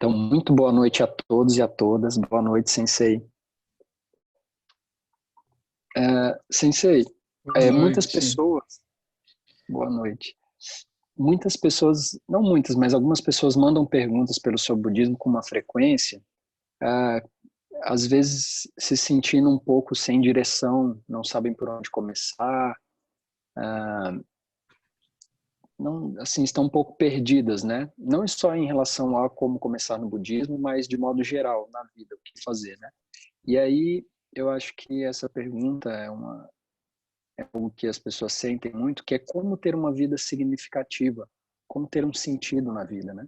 Então, muito boa noite a todos e a todas. Boa noite, Sensei. Sensei, Boa muitas noite. pessoas... Boa noite. Muitas pessoas, não muitas, mas algumas pessoas mandam perguntas pelo seu budismo com uma frequência, às vezes se sentindo um pouco sem direção, não sabem por onde começar, não, assim, estão um pouco perdidas, né? Não só em relação a como começar no budismo, mas de modo geral, na vida, o que fazer, né? E aí, eu acho que essa pergunta é algo que as pessoas sentem muito, que é como ter uma vida significativa, como ter um sentido na vida, né?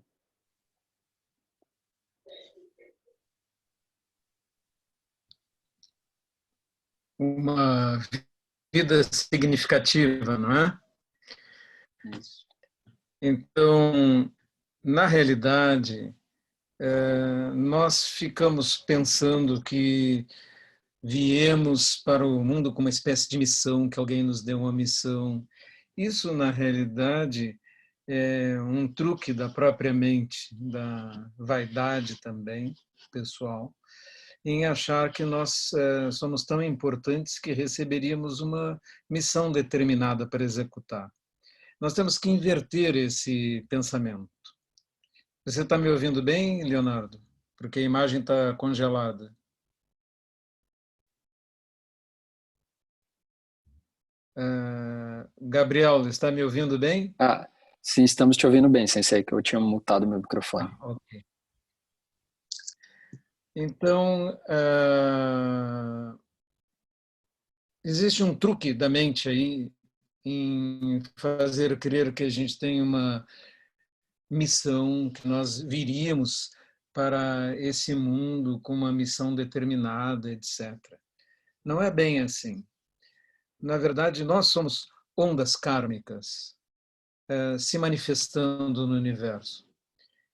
Uma vida significativa, não é? Isso. Então, na realidade, nós ficamos pensando que viemos para o mundo com uma espécie de missão, que alguém nos deu uma missão. Isso, na realidade, é um truque da própria mente, da vaidade também, pessoal, em achar que nós somos tão importantes que receberíamos uma missão determinada para executar. Nós temos que inverter esse pensamento. Você está me ouvindo bem, Leonardo? Porque a imagem está congelada. Gabriel, está me ouvindo bem? Sim, estamos te ouvindo bem, Sensei, que eu tinha mutado meu microfone. Ok. Então, existe um truque da mente aí em fazer crer que a gente tem uma missão, que nós viríamos para esse mundo com uma missão determinada, etc. Não é bem assim. Na verdade, nós somos ondas kármicas se manifestando no universo.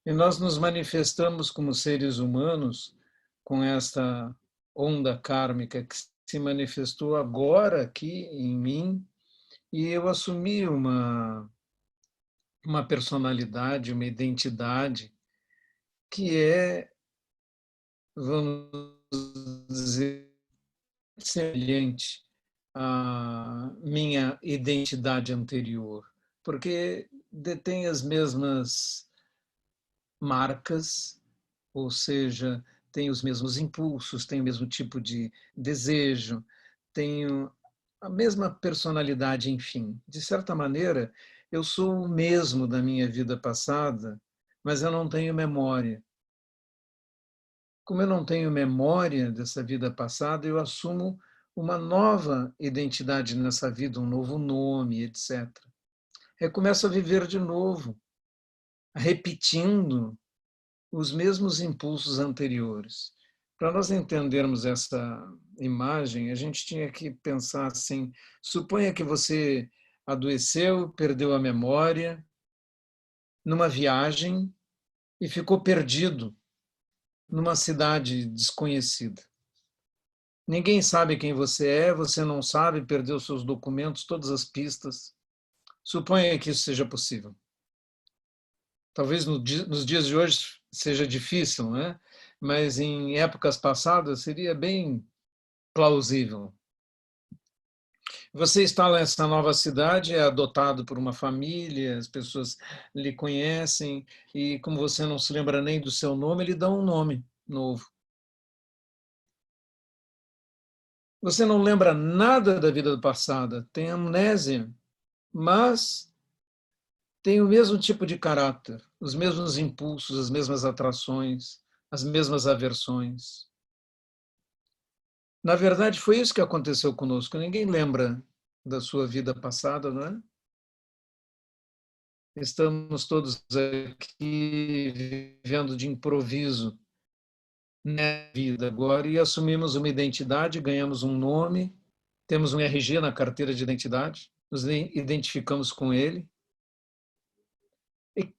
E nós nos manifestamos como seres humanos com esta onda kármica que se manifestou agora aqui em mim, e eu assumi uma personalidade, uma identidade que é, vamos dizer, semelhante à minha identidade anterior, porque detém as mesmas marcas, ou seja, tem os mesmos impulsos, tem o mesmo tipo de desejo, tenho a mesma personalidade, enfim. De certa maneira, eu sou o mesmo da minha vida passada, mas eu não tenho memória. Como eu não tenho memória dessa vida passada, eu assumo uma nova identidade nessa vida, um novo nome, etc. Eu começo a viver de novo, repetindo os mesmos impulsos anteriores. Para nós entendermos essa imagem, a gente tinha que pensar assim: suponha que você adoeceu, perdeu a memória numa viagem e ficou perdido numa cidade desconhecida. Ninguém sabe quem você não sabe, perdeu seus documentos, todas as pistas. Suponha que isso seja possível. Talvez nos dias de hoje seja difícil, né? Mas em épocas passadas seria bem plausível. Você está nessa nova cidade, é adotado por uma família, as pessoas lhe conhecem e, como você não se lembra nem do seu nome, lhe dão um nome novo. Você não lembra nada da vida passada, tem amnésia, mas tem o mesmo tipo de caráter, os mesmos impulsos, as mesmas atrações, as mesmas aversões. Na verdade, foi isso que aconteceu conosco. Ninguém lembra da sua vida passada, não é? Estamos todos aqui vivendo de improviso na vida agora e assumimos uma identidade, ganhamos um nome, temos um RG na carteira de identidade, nos identificamos com ele. E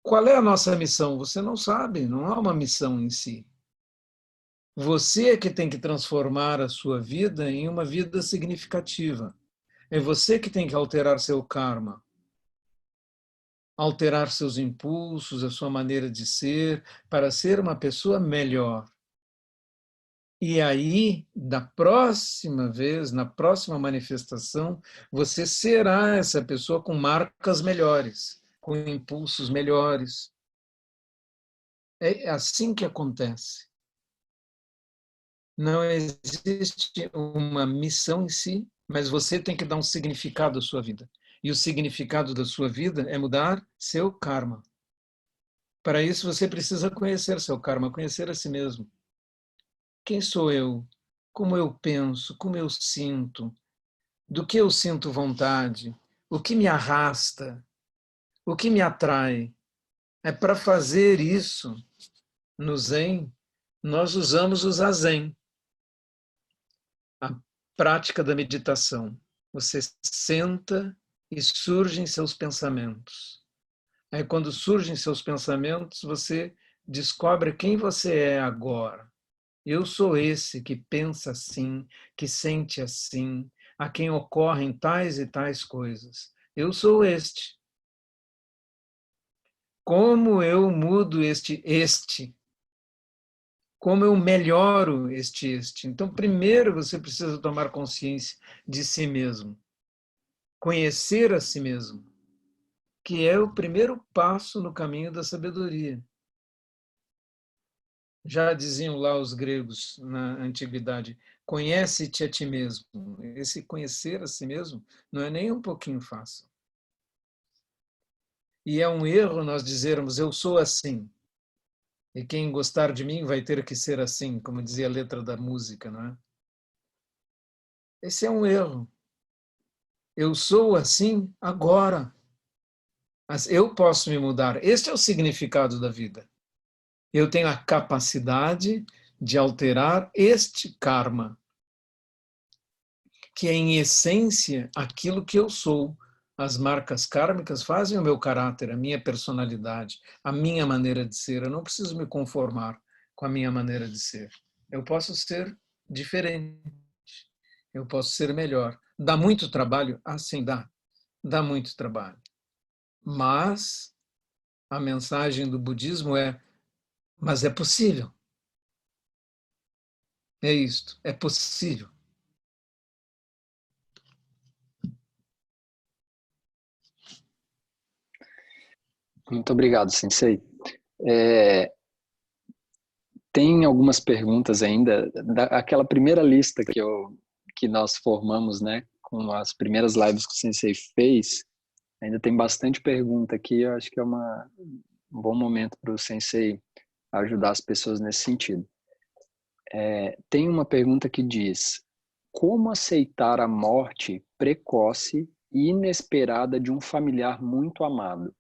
qual é a nossa missão? Você não sabe, não há uma missão em si. Você é que tem que transformar a sua vida em uma vida significativa. É você que tem que alterar seu karma. alterar seus impulsos, a sua maneira de ser, para ser uma pessoa melhor. E aí, da próxima vez, na próxima manifestação, você será essa pessoa com marcas melhores, com impulsos melhores. É assim que acontece. Não existe uma missão em si, mas você tem que dar um significado à sua vida. E o significado da sua vida é mudar seu karma. Para isso, você precisa conhecer seu karma, conhecer a si mesmo. Quem sou eu? Como eu penso? Como eu sinto? Do que eu sinto vontade? O que me arrasta? O que me atrai? É para fazer isso, no Zen, nós usamos o Zazen, a prática da meditação. Você senta e surgem seus pensamentos. Aí, quando surgem seus pensamentos, você descobre quem você é agora. Eu sou esse que pensa assim, que sente assim, a quem ocorrem tais e tais coisas. Eu sou este. Como eu mudo este? Como eu melhoro este? Então, primeiro você precisa tomar consciência de si mesmo, conhecer a si mesmo, que é o primeiro passo no caminho da sabedoria. Já diziam lá os gregos na antiguidade, conhece-te a ti mesmo. Esse conhecer a si mesmo não é nem um pouquinho fácil. E é um erro nós dizermos, eu sou assim. E quem gostar de mim vai ter que ser assim, como dizia a letra da música, não é? Esse é um erro. Eu sou assim agora. Mas eu posso me mudar. Este é o significado da vida. Eu tenho a capacidade de alterar este karma, que é, em essência, aquilo que eu sou. As marcas kármicas fazem o meu caráter, a minha personalidade, a minha maneira de ser. Eu não preciso me conformar com a minha maneira de ser. Eu posso ser diferente. Eu posso ser melhor. Dá muito trabalho? Ah, sim, dá. Dá muito trabalho. Mas a mensagem do budismo é: mas é possível. É isto, é possível. Muito obrigado, Sensei. É, tem algumas perguntas ainda, aquela primeira lista que nós formamos, né, com as primeiras lives que o Sensei fez, ainda tem bastante pergunta aqui, eu acho que é um bom momento para o Sensei ajudar as pessoas nesse sentido. Tem uma pergunta que diz: como aceitar a morte precoce e inesperada de um familiar muito amado?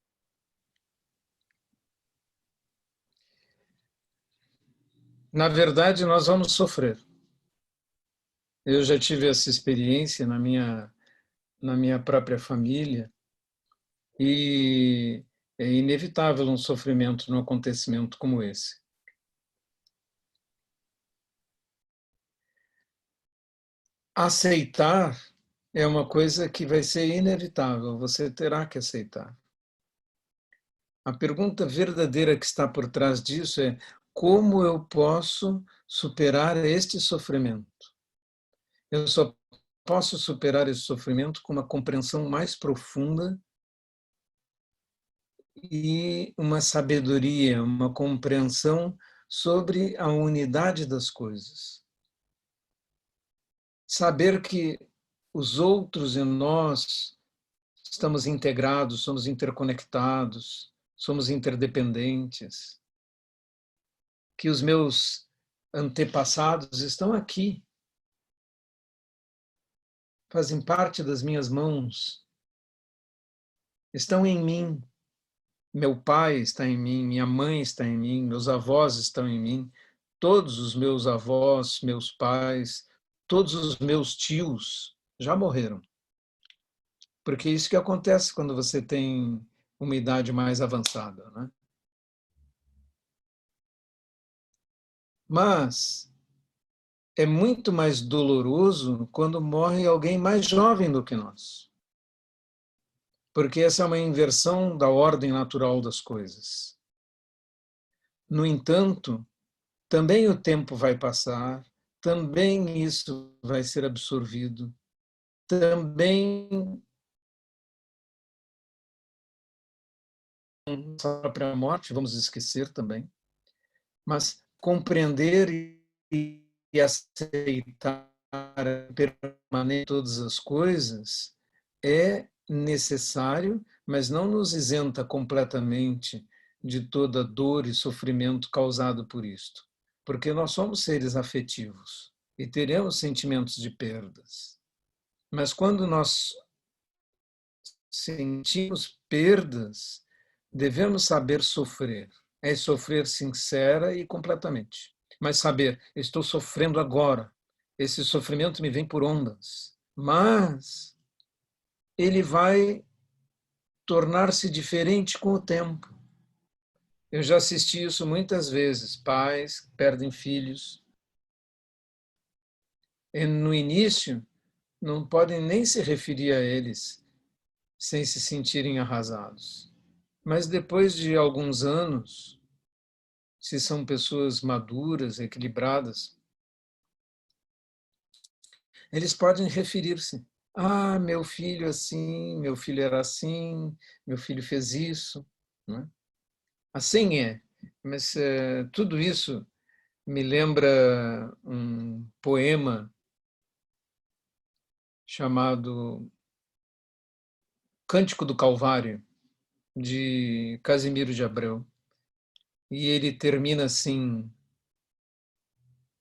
Na verdade, nós vamos sofrer. Eu já tive essa experiência na minha própria família e é inevitável um sofrimento num acontecimento como esse. Aceitar é uma coisa que vai ser inevitável, você terá que aceitar. A pergunta verdadeira que está por trás disso é: como eu posso superar este sofrimento? Eu só posso superar esse sofrimento com uma compreensão mais profunda e uma sabedoria, uma compreensão sobre a unidade das coisas. Saber que os outros e nós estamos integrados, somos interconectados, somos interdependentes, que os meus antepassados estão aqui, fazem parte das minhas mãos, estão em mim. Meu pai está em mim, minha mãe está em mim, meus avós estão em mim, todos os meus avós, meus pais, todos os meus tios já morreram. Porque é isso que acontece quando você tem uma idade mais avançada, né? Mas é muito mais doloroso quando morre alguém mais jovem do que nós. porque essa é uma inversão da ordem natural das coisas. No entanto, também o tempo vai passar, também isso vai ser absorvido, também a própria morte, vamos esquecer também, mas compreender e aceitar permanecer todas as coisas é necessário, mas não nos isenta completamente de toda dor e sofrimento causado por isto, porque nós somos seres afetivos e teremos sentimentos de perdas. Mas quando nós sentimos perdas, devemos saber sofrer. É sofrer sincera e completamente. Mas saber, estou sofrendo agora. Esse sofrimento me vem por ondas. Mas ele vai tornar-se diferente com o tempo. Eu já assisti isso muitas vezes. Pais perdem filhos. E no início, não podem nem se referir a eles sem se sentirem arrasados. Mas depois de alguns anos, se são pessoas maduras, equilibradas, eles podem referir-se. Ah, meu filho assim, meu filho era assim, meu filho fez isso. Não é? Assim é. Mas tudo isso me lembra um poema chamado Cântico do Calvário, de Casimiro de Abreu. E ele termina assim.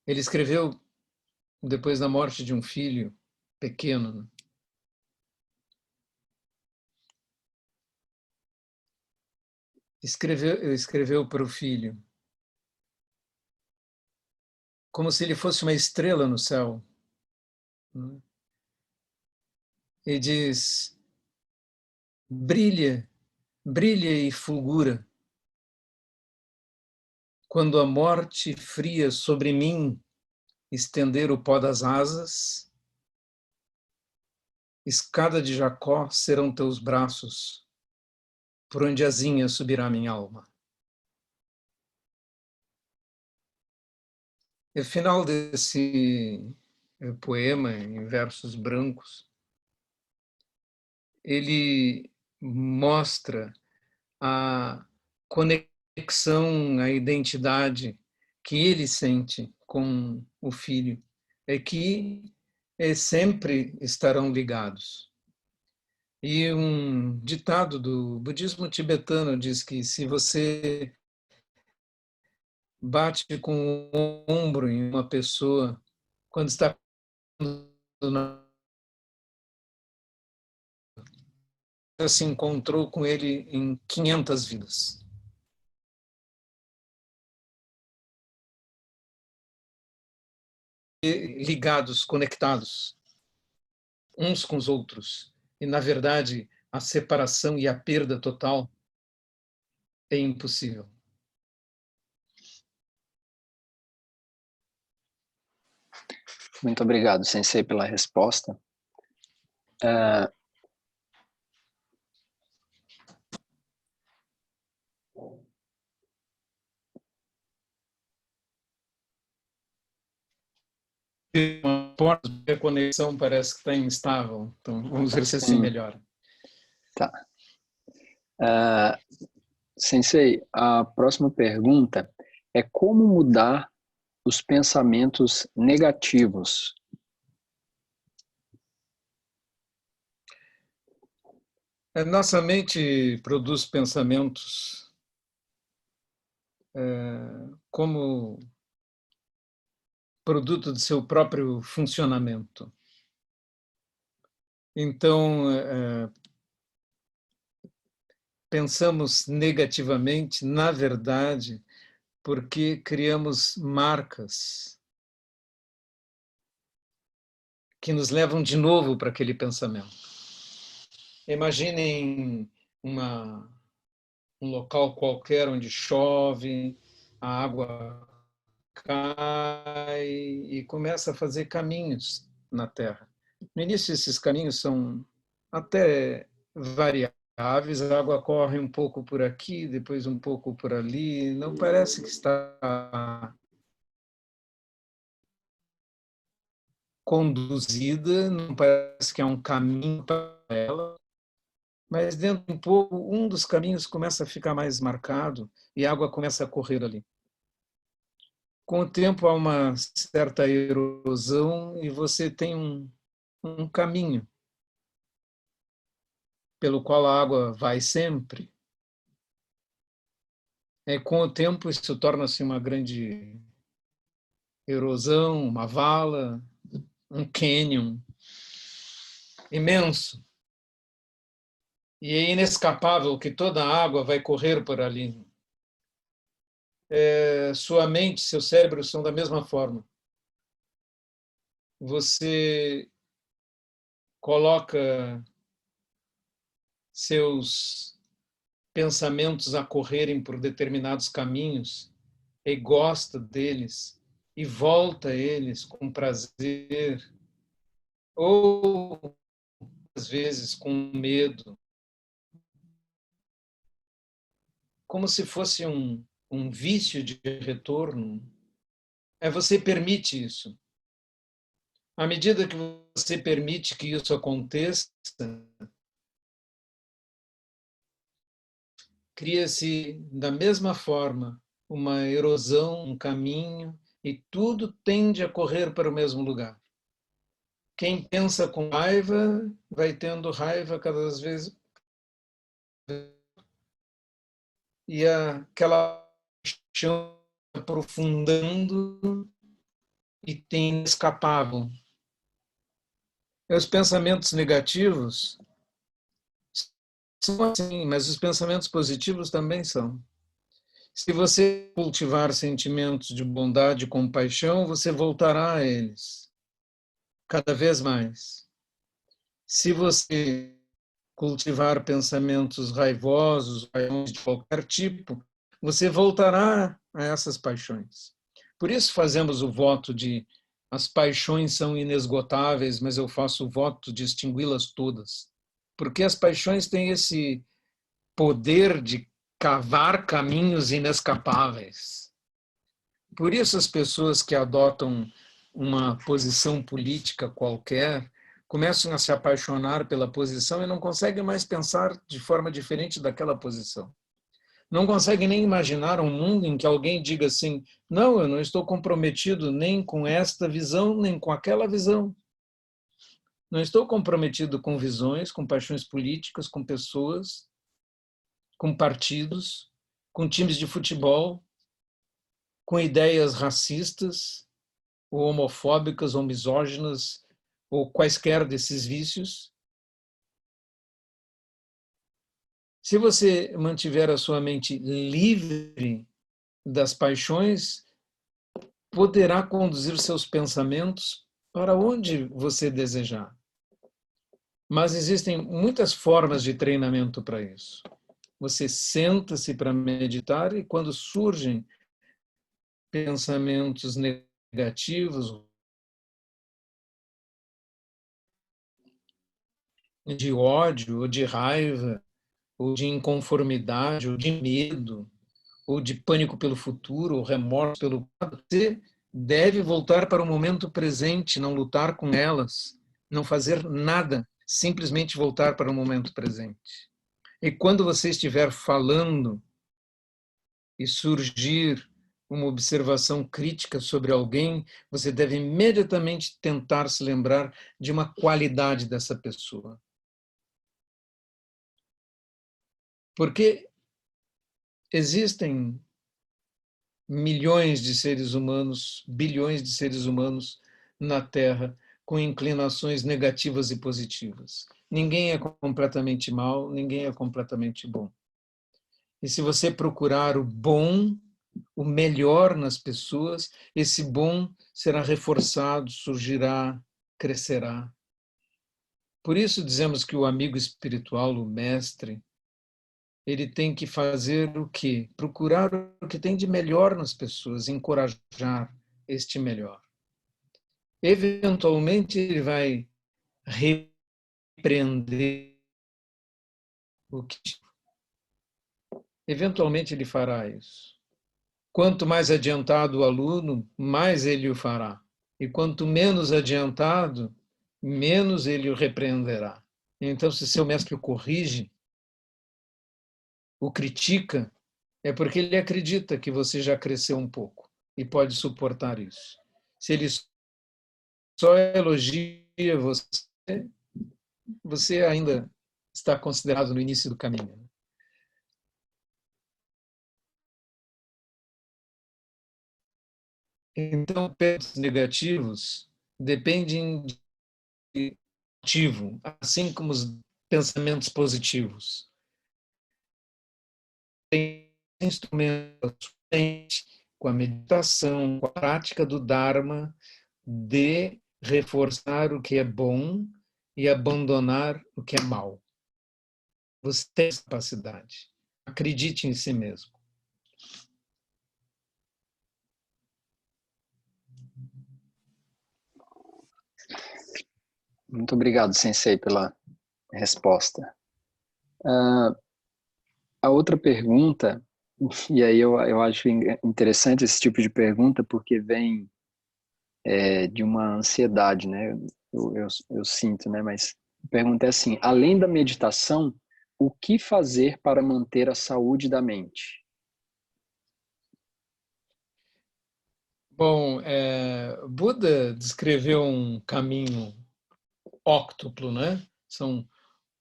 Ele escreveu depois da morte de um filho pequeno, né? Escreveu para o filho, como se ele fosse uma estrela no céu. Né? E diz: brilha, brilha e fulgura, quando a morte fria sobre mim estender o pó das asas, escada de Jacó serão teus braços, por onde azinha subirá minha alma. E o final desse poema, em versos brancos, ele mostra a conexão, a identidade que ele sente com o filho, é que sempre estarão ligados. E um ditado do budismo tibetano diz que se você bate com o ombro em uma pessoa quando está se encontrou com ele em 500 vidas. Ligados, conectados, uns com os outros. E, na verdade, a separação e a perda total é impossível. Muito obrigado, Sensei, pela resposta. Uma porta de conexão parece que está instável, então vamos ver se assim melhora. Tá. Sensei, a próxima pergunta é como mudar os pensamentos negativos? Nossa mente produz pensamentos como produto de seu próprio funcionamento. Então, pensamos negativamente, na verdade, porque criamos marcas que nos levam de novo para aquele pensamento. Imaginem um local qualquer onde chove, a água cai e começa a fazer caminhos na terra. No início, esses caminhos são até variados, aves, a água corre um pouco por aqui, depois um pouco por ali, não parece que está conduzida, não parece que é um caminho para ela, mas dentro de um pouco, um dos caminhos começa a ficar mais marcado e a água começa a correr ali. Com o tempo há uma certa erosão e você tem um caminho pelo qual a água vai sempre. Com o tempo isso torna-se uma grande erosão, uma vala, um cânion imenso. E é inescapável que toda a água vai correr por ali. Sua mente, seu cérebro são da mesma forma. Você coloca seus pensamentos a correrem por determinados caminhos e gosta deles e volta a eles com prazer ou às vezes com medo, como se fosse um vício de retorno. Você permite isso. À medida que você permite que isso aconteça, cria-se da mesma forma uma erosão, um caminho, e tudo tende a correr para o mesmo lugar. Quem pensa com raiva vai tendo raiva cada vez e aquela paixão aprofundando e tem inescapável. Os pensamentos negativos são assim, mas os pensamentos positivos também são. Se você cultivar sentimentos de bondade e compaixão, você voltará a eles cada vez mais. Se você cultivar pensamentos raivosos, de qualquer tipo, você voltará a essas paixões. Por isso fazemos o voto de as paixões são inesgotáveis, mas eu faço o voto de extingui-las todas. Porque as paixões têm esse poder de cavar caminhos inescapáveis. Por isso as pessoas que adotam uma posição política qualquer começam a se apaixonar pela posição e não conseguem mais pensar de forma diferente daquela posição. Não conseguem nem imaginar um mundo em que alguém diga assim: não, eu não estou comprometido nem com esta visão, nem com aquela visão. Não estou comprometido com visões, com paixões políticas, com pessoas, com partidos, com times de futebol, com ideias racistas, ou homofóbicas, ou misóginas, ou quaisquer desses vícios. Se você mantiver a sua mente livre das paixões, poderá conduzir seus pensamentos para onde você desejar. Mas existem muitas formas de treinamento para isso. Você senta-se para meditar e quando surgem pensamentos negativos, de ódio, ou de raiva, ou de inconformidade, ou de medo, ou de pânico pelo futuro, ou remorso pelo passado, você deve voltar para o momento presente, não lutar com elas, não fazer nada, simplesmente voltar para o momento presente. E quando você estiver falando e surgir uma observação crítica sobre alguém, você deve imediatamente tentar se lembrar de uma qualidade dessa pessoa. Porque existem milhões de seres humanos, bilhões de seres humanos na Terra com inclinações negativas e positivas. Ninguém é completamente mal, ninguém é completamente bom. E se você procurar o bom, o melhor nas pessoas, esse bom será reforçado, surgirá, crescerá. Por isso dizemos que o amigo espiritual, o mestre, ele tem que fazer o quê? Procurar o que tem de melhor nas pessoas, encorajar este melhor. Eventualmente ele vai repreender o que eventualmente ele fará isso. Quanto mais adiantado o aluno, mais ele o fará. E quanto menos adiantado, menos ele o repreenderá. Então, se seu mestre o corrige, o critica, é porque ele acredita que você já cresceu um pouco e pode suportar isso. Se ele só elogia você, você ainda está considerado no início do caminho. Então, pensamentos negativos dependem de motivo, assim como os pensamentos positivos. Tem instrumentos com a meditação, com a prática do Dharma, de reforçar o que é bom e abandonar o que é mal. Você tem essa capacidade. Acredite em si mesmo. Muito obrigado, Sensei, pela resposta. A outra pergunta, e aí eu acho interessante esse tipo de pergunta, porque vem de uma ansiedade, né? Eu sinto, né? Mas a pergunta é assim: além da meditação, o que fazer para manter a saúde da mente? Bom, Buda descreveu um caminho óctuplo, né? São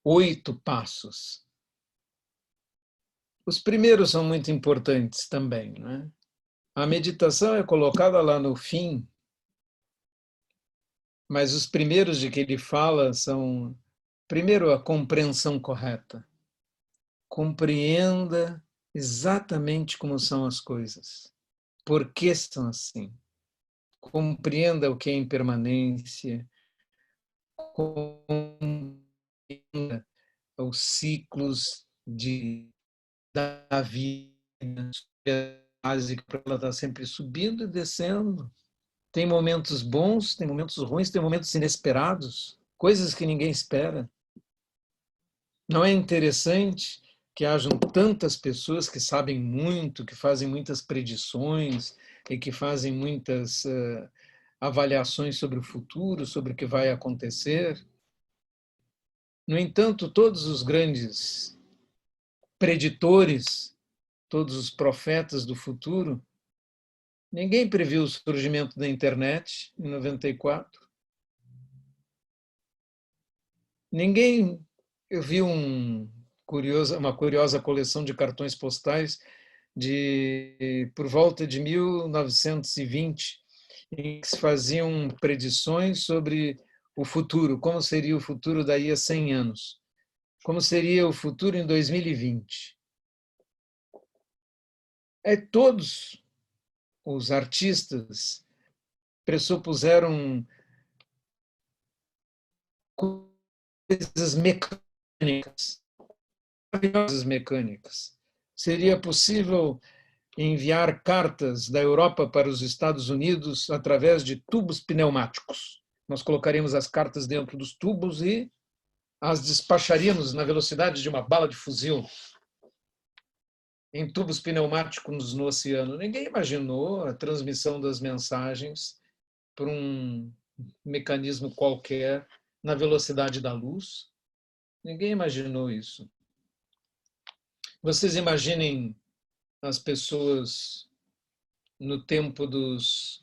8 passos. Os primeiros são muito importantes também, né? A meditação é colocada lá no fim, mas os primeiros de que ele fala são, primeiro, a compreensão correta. Compreenda exatamente como são as coisas. Por que são assim? Compreenda o que é impermanência, compreenda os ciclos da vida básica, para ela estar sempre subindo e descendo. Tem momentos bons, tem momentos ruins, tem momentos inesperados, coisas que ninguém espera. Não é interessante que hajam tantas pessoas que sabem muito, que fazem muitas predições e que fazem muitas avaliações sobre o futuro, sobre o que vai acontecer? No entanto, todos os grandes preditores, todos os profetas do futuro, ninguém previu o surgimento da internet em 94. Ninguém. Eu vi uma curiosa coleção de cartões postais por volta de 1920, em que se faziam predições sobre o futuro, como seria o futuro daí a 100 anos, como seria o futuro em 2020. Todos os artistas pressupuseram coisas mecânicas, maravilhosas mecânicas. Seria possível enviar cartas da Europa para os Estados Unidos através de tubos pneumáticos. Nós colocaríamos as cartas dentro dos tubos e as despacharíamos na velocidade de uma bala de fuzil em tubos pneumáticos no oceano. Ninguém imaginou a transmissão das mensagens por um mecanismo qualquer na velocidade da luz. Ninguém imaginou isso. Vocês imaginem as pessoas no tempo dos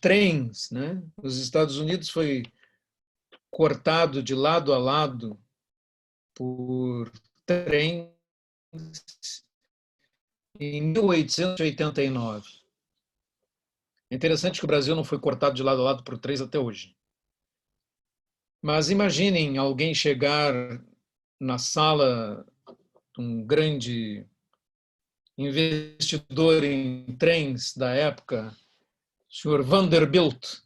trens, né? Os Estados Unidos foi cortado de lado a lado por trens em 1889. É interessante que o Brasil não foi cortado de lado a lado por trens até hoje. Mas imaginem alguém chegar na sala de um grande investidor em trens da época, o senhor Vanderbilt,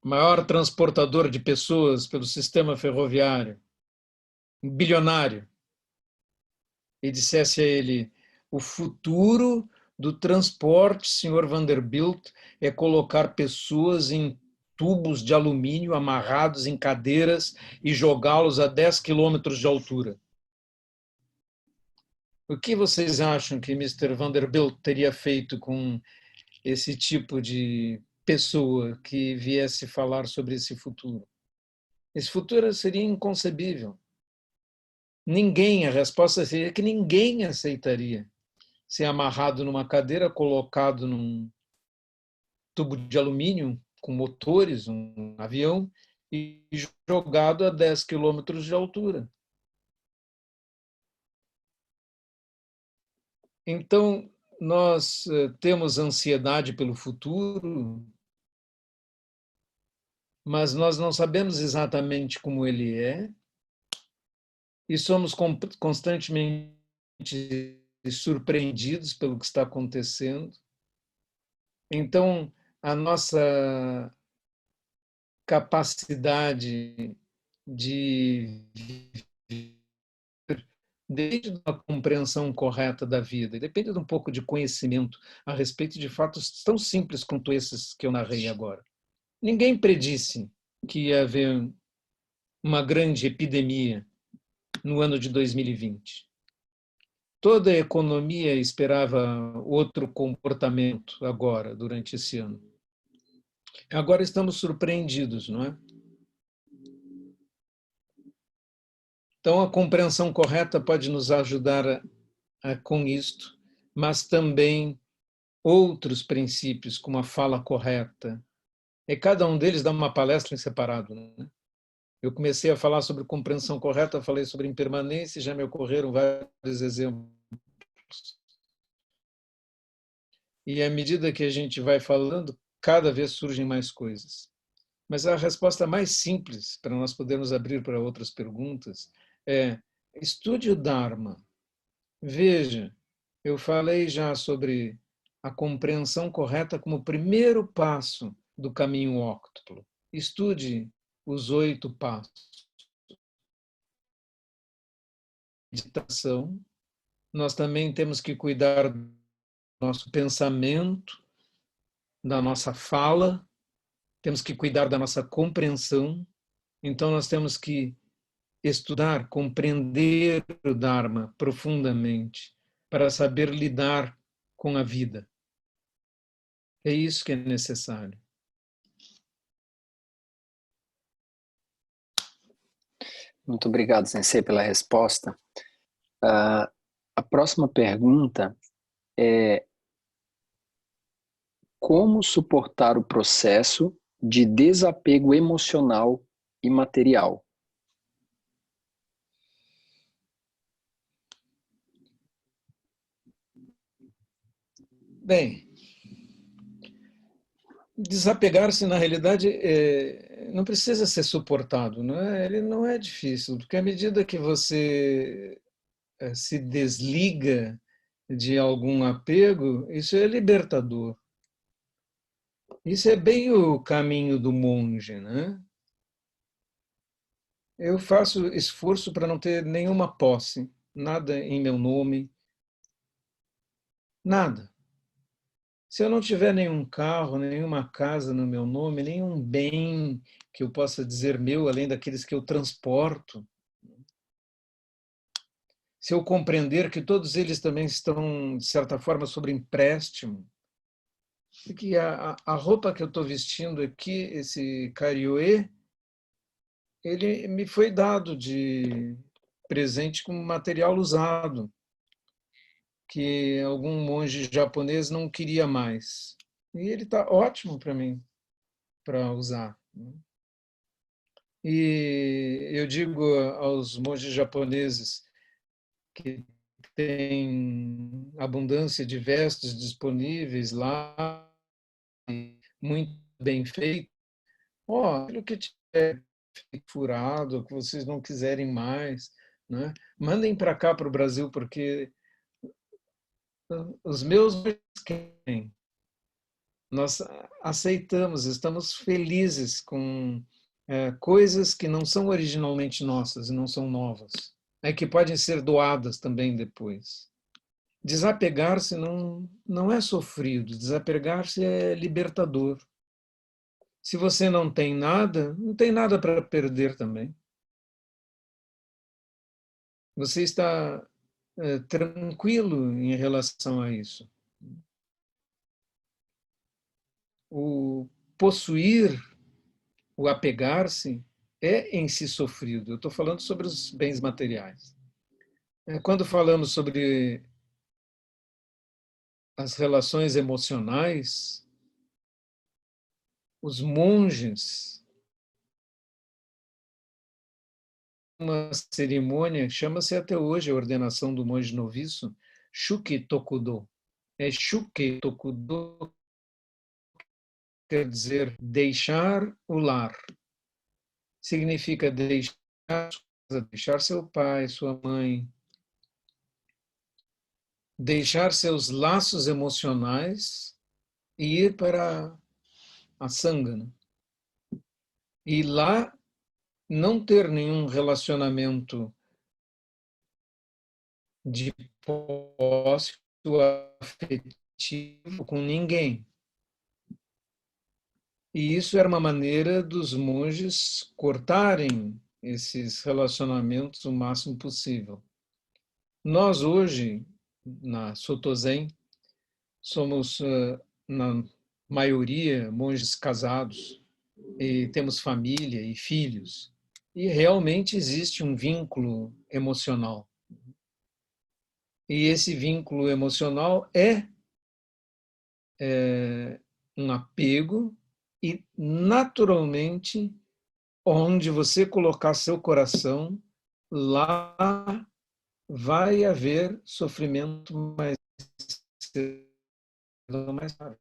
maior transportador de pessoas pelo sistema ferroviário, um bilionário, e dissesse a ele: o futuro do transporte, senhor Vanderbilt, é colocar pessoas em tubos de alumínio amarrados em cadeiras e jogá-los a 10 quilômetros de altura. O que vocês acham que Mr. Vanderbilt teria feito com esse tipo de pessoa que viesse falar sobre esse futuro? Esse futuro seria inconcebível. Ninguém, a resposta seria que ninguém aceitaria ser amarrado numa cadeira, colocado num tubo de alumínio com motores, um avião, e jogado a 10 quilômetros de altura. Então, nós temos ansiedade pelo futuro, mas nós não sabemos exatamente como ele é, e somos constantemente surpreendidos pelo que está acontecendo. Então, a nossa capacidade de desde a compreensão correta da vida, depende de um pouco de conhecimento a respeito de fatos tão simples quanto esses que eu narrei agora. Ninguém predisse que ia haver uma grande epidemia no ano de 2020. Toda a economia esperava outro comportamento agora, durante esse ano. Agora estamos surpreendidos, não é? Então, a compreensão correta pode nos ajudar com isto, mas também outros princípios, como a fala correta. E cada um deles dá uma palestra em separado, né? Eu comecei a falar sobre compreensão correta, falei sobre impermanência, já me ocorreram vários exemplos. E à medida que a gente vai falando, cada vez surgem mais coisas. Mas a resposta mais simples, para nós podermos abrir para outras perguntas, é: estude o Dharma. Veja, eu falei já sobre a compreensão correta como primeiro passo do caminho óctuplo. Estude os 8 passos. Meditação. Nós também temos que cuidar do nosso pensamento, da nossa fala, temos que cuidar da nossa compreensão. Então, nós temos que estudar, compreender o Dharma profundamente, para saber lidar com a vida. É isso que é necessário. Muito obrigado, Sensei, pela resposta. A próxima pergunta é: como suportar o processo de desapego emocional e material? Bem, desapegar-se, na realidade, não precisa ser suportado, não é? Ele não é difícil, porque à medida que você se desliga de algum apego, isso é libertador. Isso é bem o caminho do monge, né? Eu faço esforço para não ter nenhuma posse, nada em meu nome, nada. Se eu não tiver nenhum carro, nenhuma casa no meu nome, nenhum bem que eu possa dizer meu, além daqueles que eu transporto, se eu compreender que todos eles também estão, de certa forma, sob empréstimo, e que a roupa que eu estou vestindo aqui, esse carioê, ele me foi dado de presente como material usado, que algum monge japonês não queria mais. E ele está ótimo para mim, para usar. E eu digo aos monges japoneses que têm abundância de vestes disponíveis lá, muito bem feito, aquilo que tiver furado, que vocês não quiserem mais, né? Mandem para cá, para o Brasil, porque os meus querem. Nós aceitamos, estamos felizes com coisas que não são originalmente nossas e não são novas, que podem ser doadas também depois. Desapegar-se não é sofrido, desapegar-se é libertador. Se você não tem nada, não tem nada para perder também. Você está tranquilo em relação a isso. O possuir, o apegar-se, é em si sofrido. Eu estou falando sobre os bens materiais. Quando falamos sobre as relações emocionais, os monges, uma cerimônia, chama-se até hoje a ordenação do monge noviço, Shuki Tokudo. Shuki Tokudo quer dizer deixar o lar. Significa deixar seu pai, sua mãe, deixar seus laços emocionais e ir para a Sangha. E lá não ter nenhum relacionamento de posse afetivo com ninguém. E isso era uma maneira dos monges cortarem esses relacionamentos o máximo possível. Nós hoje, na Soto Zen, somos, na maioria, monges casados, e temos família e filhos, e realmente existe um vínculo emocional. E esse vínculo emocional é um apego e, naturalmente, onde você colocar seu coração, lá vai haver sofrimento mais cedo ou mais tarde.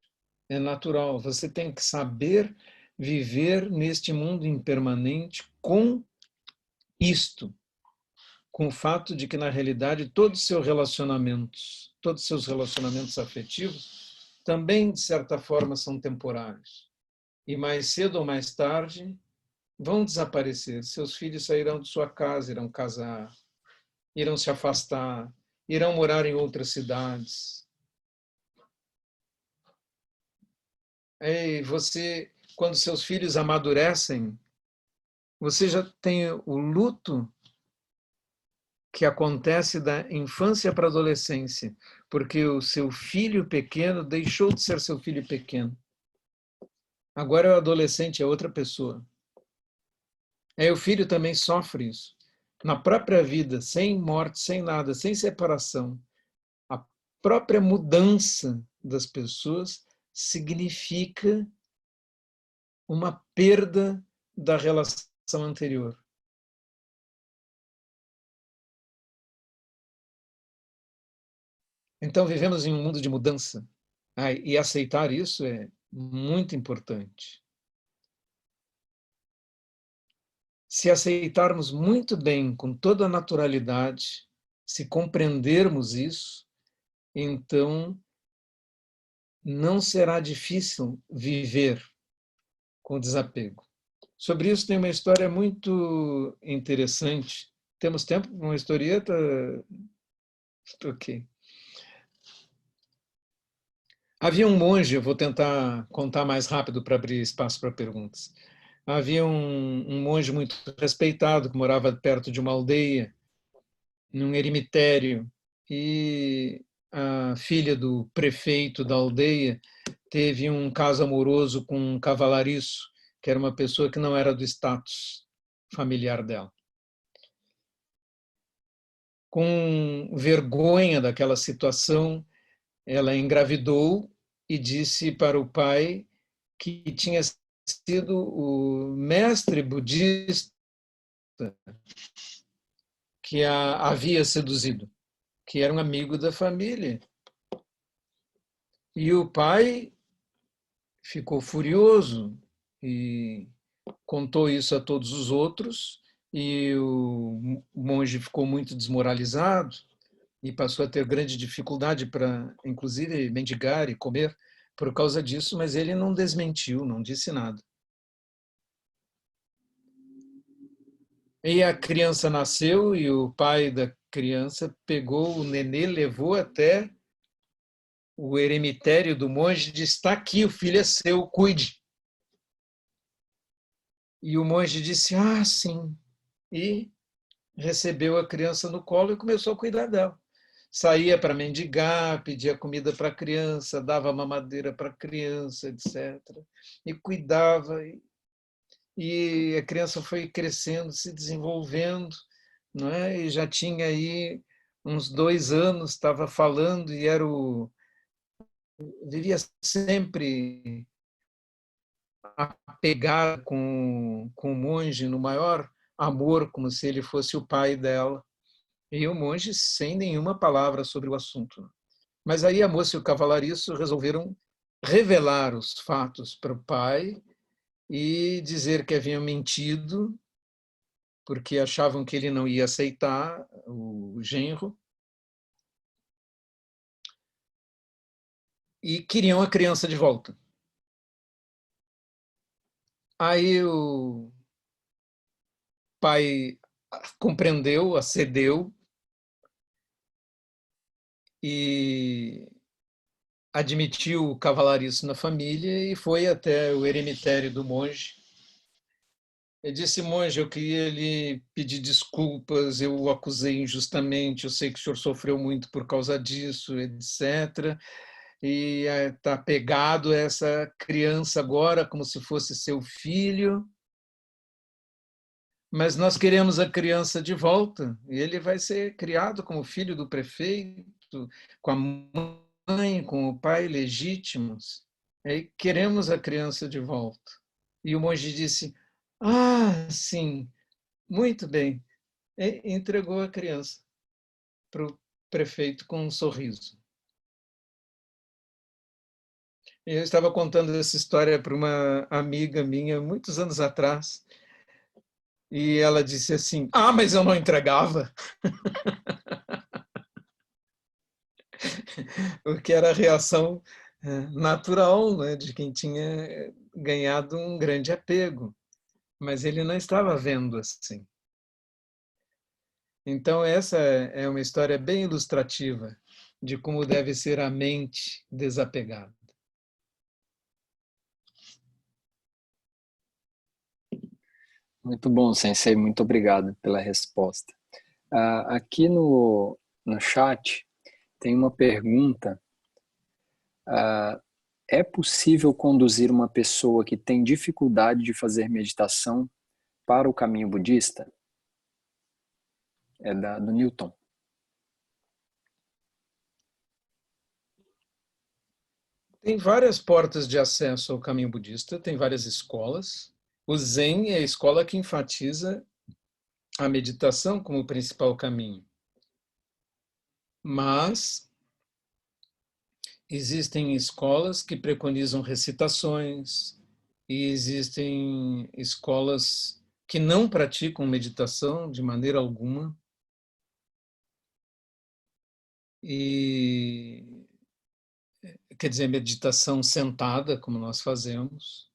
É natural. Você tem que saber viver neste mundo impermanente com isto, com o fato de que, na realidade, todos os seus relacionamentos afetivos também, de certa forma, são temporários. E mais cedo ou mais tarde vão desaparecer. Seus filhos sairão de sua casa, irão casar, irão se afastar, irão morar em outras cidades. E você, quando seus filhos amadurecem, você já tem o luto que acontece da infância para a adolescência, porque o seu filho pequeno deixou de ser seu filho pequeno. Agora é o adolescente, é outra pessoa. Aí o filho também sofre isso. Na própria vida, sem morte, sem nada, sem separação, a própria mudança das pessoas significa uma perda da relação anterior. Então, vivemos em um mundo de mudança. E aceitar isso é muito importante. Se aceitarmos muito bem, com toda a naturalidade, se compreendermos isso, então não será difícil viver com desapego. Sobre isso tem uma história muito interessante. Temos tempo para uma historieta? Ok. Havia um monge, eu vou tentar contar mais rápido para abrir espaço para perguntas. Havia um monge muito respeitado que morava perto de uma aldeia, num eremitério, e a filha do prefeito da aldeia teve um caso amoroso com um cavalariço, que era uma pessoa que não era do status familiar dela. Com vergonha daquela situação, ela engravidou e disse para o pai que tinha sido o mestre budista que a havia seduzido, que era um amigo da família. E o pai ficou furioso e contou isso a todos os outros, e o monge ficou muito desmoralizado e passou a ter grande dificuldade para, inclusive, mendigar e comer por causa disso, mas ele não desmentiu, não disse nada. E a criança nasceu e o pai da criança pegou o nenê, levou até o eremitério do monge e disse: está aqui, o filho é seu, cuide. E o monge disse: sim. E recebeu a criança no colo e começou a cuidar dela. saía para mendigar, pedia comida para a criança, dava mamadeira para a criança, etc. E cuidava, e a criança foi crescendo, se desenvolvendo, não é? E já tinha aí uns 2 anos, estava falando e vivia sempre apegada com o monge no maior amor, como se ele fosse o pai dela. E o monge sem nenhuma palavra sobre o assunto. Mas aí a moça e o cavalariço resolveram revelar os fatos para o pai e dizer que haviam mentido, porque achavam que ele não ia aceitar o genro, e queriam a criança de volta. Aí o pai compreendeu, acedeu e admitiu o cavalariço na família e foi até o eremitério do monge. Ele disse: monge, eu queria lhe pedir desculpas, eu o acusei injustamente, eu sei que o senhor sofreu muito por causa disso, etc. E está apegado a essa criança agora como se fosse seu filho, mas nós queremos a criança de volta, e ele vai ser criado como filho do prefeito, com a mãe, com o pai legítimos, e queremos a criança de volta. E o monge disse: ah, sim, muito bem. E entregou a criança para o prefeito com um sorriso. Eu estava contando essa história para uma amiga minha muitos anos atrás, e ela disse assim: ah, mas eu não entregava. O que era a reação natural, né, de quem tinha ganhado um grande apego, mas ele não estava vendo assim. Então, essa é uma história bem ilustrativa de como deve ser a mente desapegada. Muito bom, Sensei, muito obrigado pela resposta. Aqui no chat tem uma pergunta. É possível conduzir uma pessoa que tem dificuldade de fazer meditação para o caminho budista? É do Newton. Tem várias portas de acesso ao caminho budista, tem várias escolas. O Zen é a escola que enfatiza a meditação como principal caminho. Mas existem escolas que preconizam recitações, e existem escolas que não praticam meditação de maneira alguma. E, quer dizer, meditação sentada, como nós fazemos,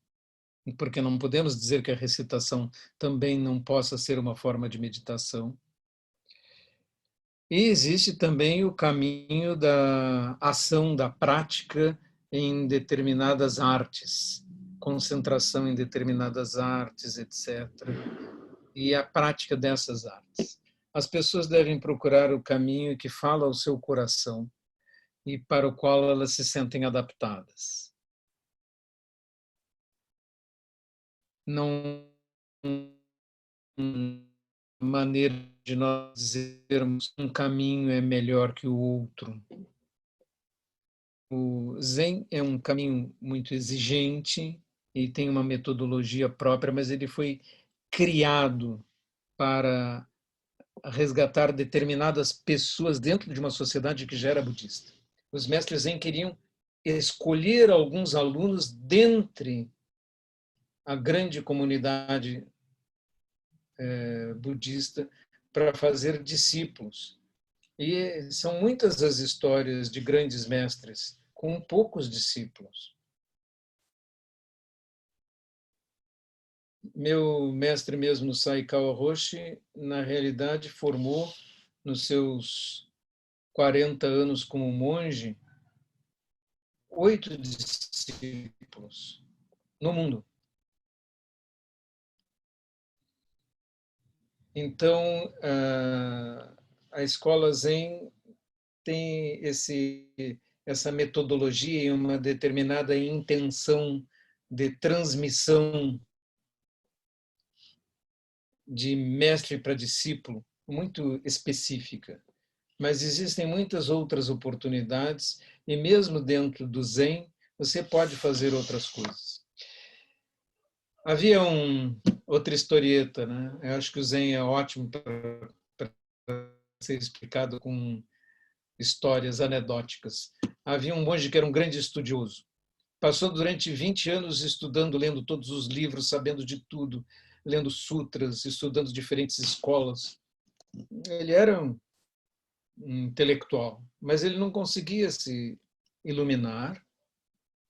porque não podemos dizer que a recitação também não possa ser uma forma de meditação. E existe também o caminho da ação, da prática em determinadas artes, concentração em determinadas artes, etc. E a prática dessas artes. As pessoas devem procurar o caminho que fala ao seu coração e para o qual elas se sentem adaptadas. Não maneira de nós dizermos um caminho é melhor que o outro. O Zen é um caminho muito exigente e tem uma metodologia própria, mas ele foi criado para resgatar determinadas pessoas dentro de uma sociedade que já era budista. Os mestres Zen queriam escolher alguns alunos dentre a grande comunidade budista para fazer discípulos. E são muitas as histórias de grandes mestres com poucos discípulos. Meu mestre mesmo, Saikawa Roshi, na realidade formou, nos seus 40 anos como monge, 8 discípulos no mundo. Então, a escola Zen tem essa metodologia e uma determinada intenção de transmissão de mestre para discípulo muito específica. Mas existem muitas outras oportunidades e mesmo dentro do Zen você pode fazer outras coisas. Havia outra historieta, né? Eu acho que o Zen é ótimo para ser explicado com histórias anedóticas. Havia um monge que era um grande estudioso. Passou durante 20 anos estudando, lendo todos os livros, sabendo de tudo, lendo sutras, estudando diferentes escolas. Ele era um intelectual, mas ele não conseguia se iluminar,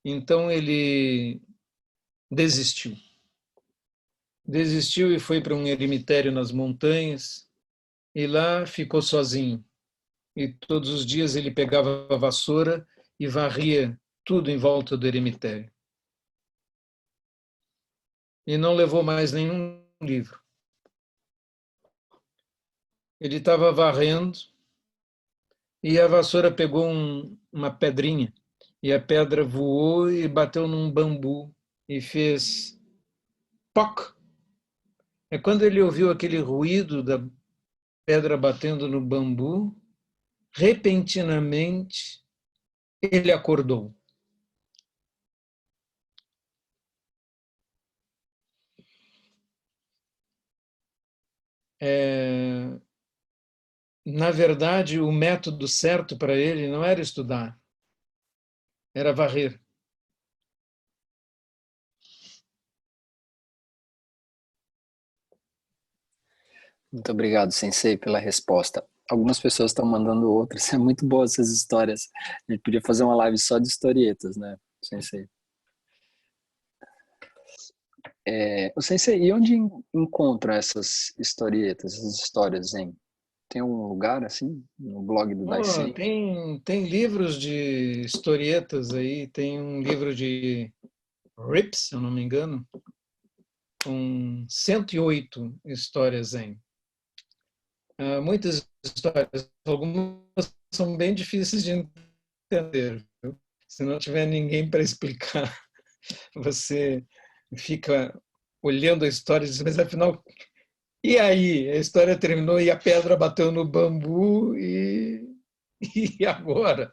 então ele desistiu. Desistiu e foi para um eremitério nas montanhas, e lá ficou sozinho. E todos os dias ele pegava a vassoura e varria tudo em volta do eremitério. E não levou mais nenhum livro. Ele estava varrendo e a vassoura pegou uma pedrinha e a pedra voou e bateu num bambu e fez poc. É quando ele ouviu aquele ruído da pedra batendo no bambu, repentinamente ele acordou. Na verdade, o método certo para ele não era estudar, era varrer. Muito obrigado, Sensei, pela resposta. Algumas pessoas estão mandando outras. É muito boa essas histórias. A gente podia fazer uma live só de historietas, né, Sensei? O Sensei, e onde encontra essas historietas, essas histórias, hein? Tem algum lugar assim, no blog do Oh, Daisen? tem livros de historietas aí, tem um livro de Rips, se eu não me engano, com 108 histórias zen. Muitas histórias, algumas são bem difíceis de entender. Viu? Se não tiver ninguém para explicar, você fica olhando a história e diz, mas afinal, e aí? A história terminou e a pedra bateu no bambu e agora?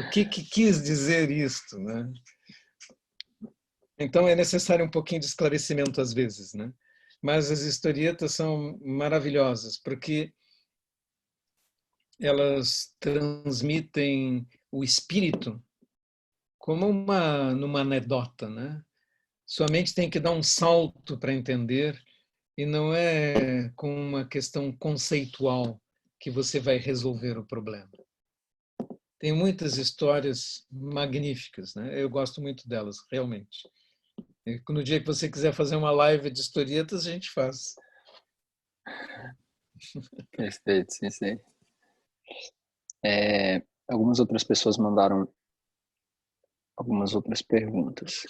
O que quis dizer isto, né? Então é necessário um pouquinho de esclarecimento às vezes, né? Mas as historietas são maravilhosas porque elas transmitem o espírito como numa anedota, né? Sua mente tem que dar um salto para entender e não é com uma questão conceitual que você vai resolver o problema. Tem muitas histórias magníficas, né? Eu gosto muito delas, realmente. E no dia que você quiser fazer uma live de historietas, a gente faz. Perfeito, Sensei. Algumas outras pessoas mandaram algumas outras perguntas.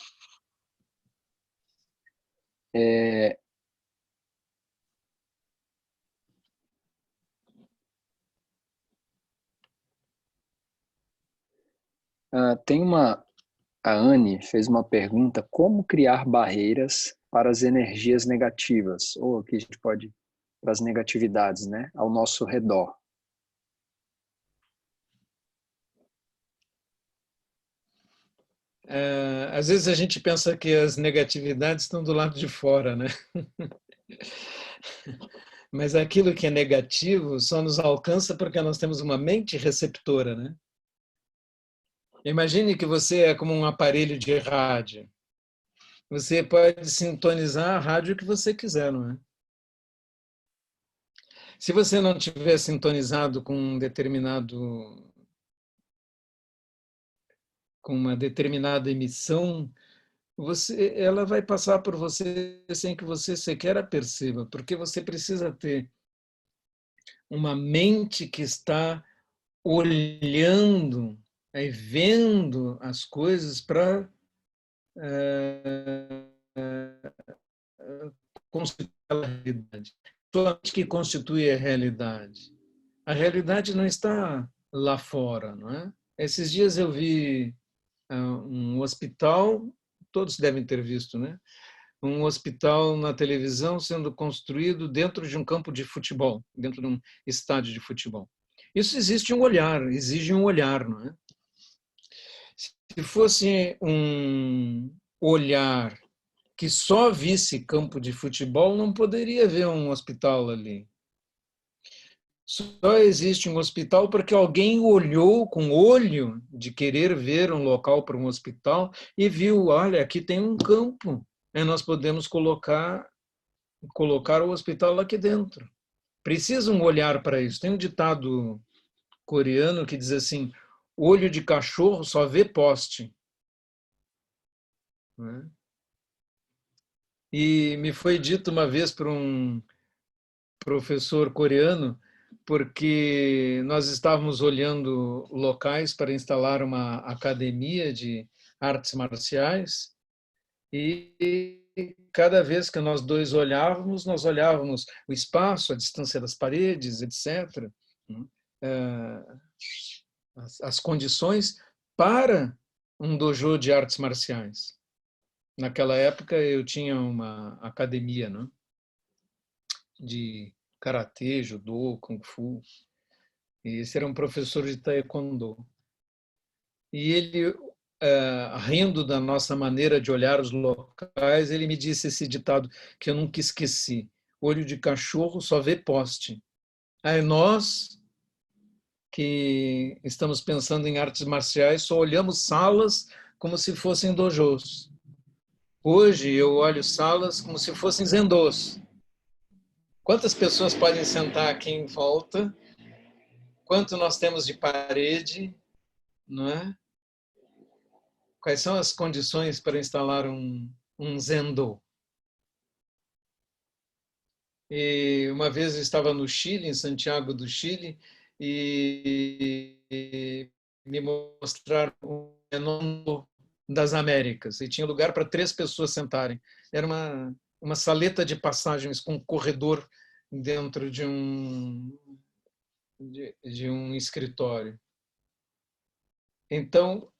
Tem a Anne fez uma pergunta: como criar barreiras para as energias negativas? Ou aqui a gente pode para as negatividades, né, ao nosso redor. Às vezes a gente pensa que as negatividades estão do lado de fora, né? Mas aquilo que é negativo só nos alcança porque nós temos uma mente receptora, né? Imagine que você é como um aparelho de rádio. Você pode sintonizar a rádio que você quiser, não é? Se você não tiver sintonizado com uma determinada emissão, ela vai passar por você sem que você sequer a perceba, porque você precisa ter uma mente que está olhando e vendo as coisas para constituir a realidade. Somente que constitui a realidade. A realidade não está lá fora, não é? Esses dias eu vi um hospital, todos devem ter visto, né? Um hospital na televisão sendo construído dentro de um campo de futebol, dentro de um estádio de futebol. Isso exige um olhar, não é? Se fosse um olhar que só visse campo de futebol, não poderia haver um hospital ali. Só existe um hospital porque alguém olhou com olho de querer ver um local para um hospital e viu, olha, aqui tem um campo, e nós podemos colocar o hospital aqui dentro. Precisa um olhar para isso. Tem um ditado coreano que diz assim, olho de cachorro só vê poste. E me foi dito uma vez por um professor coreano, porque nós estávamos olhando locais para instalar uma academia de artes marciais e cada vez que nós dois olhávamos, nós olhávamos o espaço, a distância das paredes, etc., as condições para um dojo de artes marciais. Naquela época eu tinha uma academia, né, de karatê, judô, kung fu. E esse era um professor de taekwondo. E ele, rindo da nossa maneira de olhar os locais, ele me disse esse ditado que eu nunca esqueci: olho de cachorro só vê poste. Aí nós, que estamos pensando em artes marciais, só olhamos salas como se fossem dojos. Hoje eu olho salas como se fossem zendôs. Quantas pessoas podem sentar aqui em volta? Quanto nós temos de parede, não é? Quais são as condições para instalar um zendô? E uma vez eu estava no Chile, em Santiago do Chile, e me mostraram o Renombo das Américas, e tinha lugar para 3 pessoas sentarem. Era uma saleta de passagens com um corredor dentro de um escritório. Então,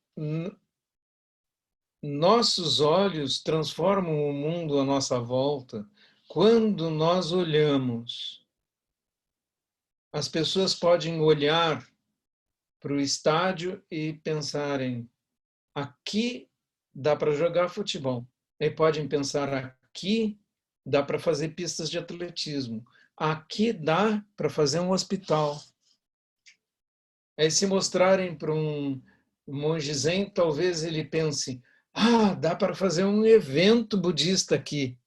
nossos olhos transformam o mundo à nossa volta quando nós olhamos. As pessoas podem olhar para o estádio e pensarem, aqui dá para jogar futebol. E podem pensar, aqui dá para fazer pistas de atletismo. Aqui dá para fazer um hospital. Aí se mostrarem para um monge zen, talvez ele pense, dá para fazer um evento budista aqui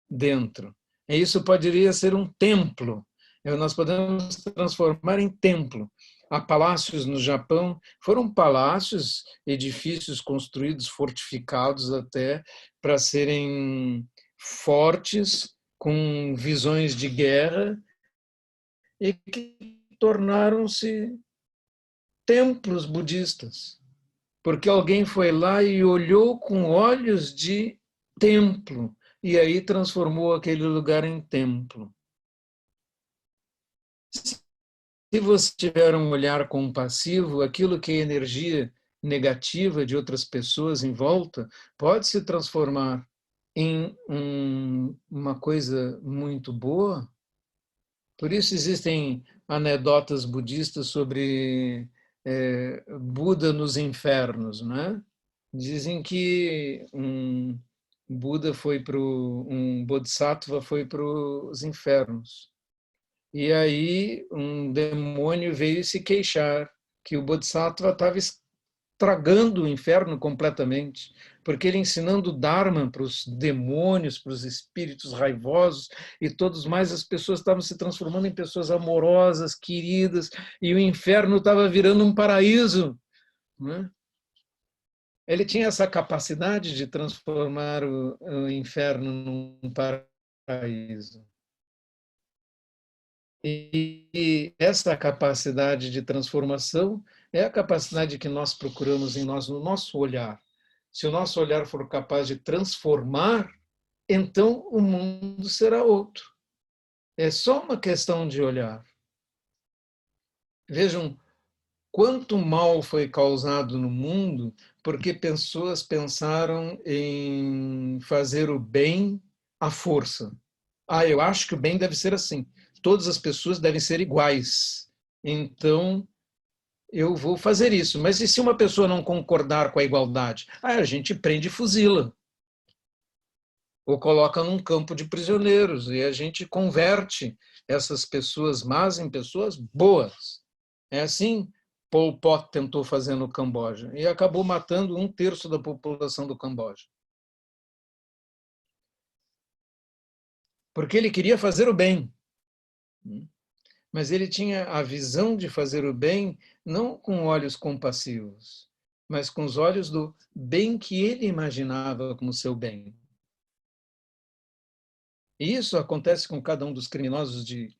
dentro. E isso poderia ser um templo. Nós podemos transformar em templo. Há palácios no Japão, foram palácios, edifícios construídos, fortificados até, para serem fortes, com visões de guerra, e que tornaram-se templos budistas, porque alguém foi lá e olhou com olhos de templo, e aí transformou aquele lugar em templo. Se você tiver um olhar compassivo, aquilo que é energia negativa de outras pessoas em volta pode se transformar em uma coisa muito boa. Por isso existem anedotas budistas sobre Buda nos infernos, né? Dizem que um Bodhisattva foi para os infernos. E aí um demônio veio se queixar que o Bodhisattva estava estragando o inferno completamente, porque ele ensinando o Dharma para os demônios, para os espíritos raivosos e todos mais, as pessoas estavam se transformando em pessoas amorosas, queridas, e o inferno estava virando um paraíso, né? Ele tinha essa capacidade de transformar o inferno num paraíso. E essa capacidade de transformação é a capacidade que nós procuramos em nós, no nosso olhar. Se o nosso olhar for capaz de transformar, então o mundo será outro. É só uma questão de olhar. Vejam quanto mal foi causado no mundo porque pessoas pensaram em fazer o bem à força. Eu acho que o bem deve ser assim. Todas as pessoas devem ser iguais. Então, eu vou fazer isso. Mas e se uma pessoa não concordar com a igualdade? A gente prende e fuzila. Ou coloca num campo de prisioneiros. E a gente converte essas pessoas más em pessoas boas. É assim Pol Pot tentou fazer no Camboja. E acabou matando 1/3 da população do Camboja. Porque ele queria fazer o bem. Mas ele tinha a visão de fazer o bem não com olhos compassivos, mas com os olhos do bem que ele imaginava como seu bem. E isso acontece com cada um dos criminosos de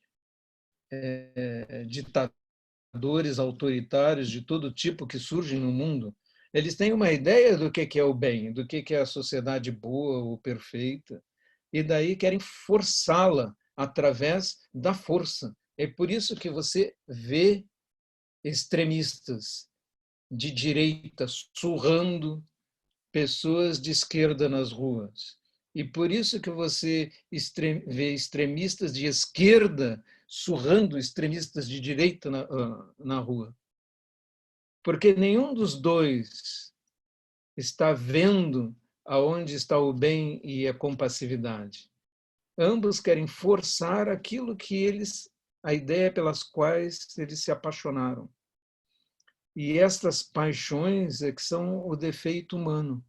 ditadores autoritários de todo tipo que surgem no mundo. Eles têm uma ideia do que é o bem, do que é a sociedade boa ou perfeita, e daí querem forçá-la através da força. É por isso que você vê extremistas de direita surrando pessoas de esquerda nas ruas. E por isso que você vê extremistas de esquerda surrando extremistas de direita na rua. Porque nenhum dos dois está vendo aonde está o bem e a compassividade. Ambos querem forçar aquilo que a ideia pelas quais eles se apaixonaram. E estas paixões é que são o defeito humano.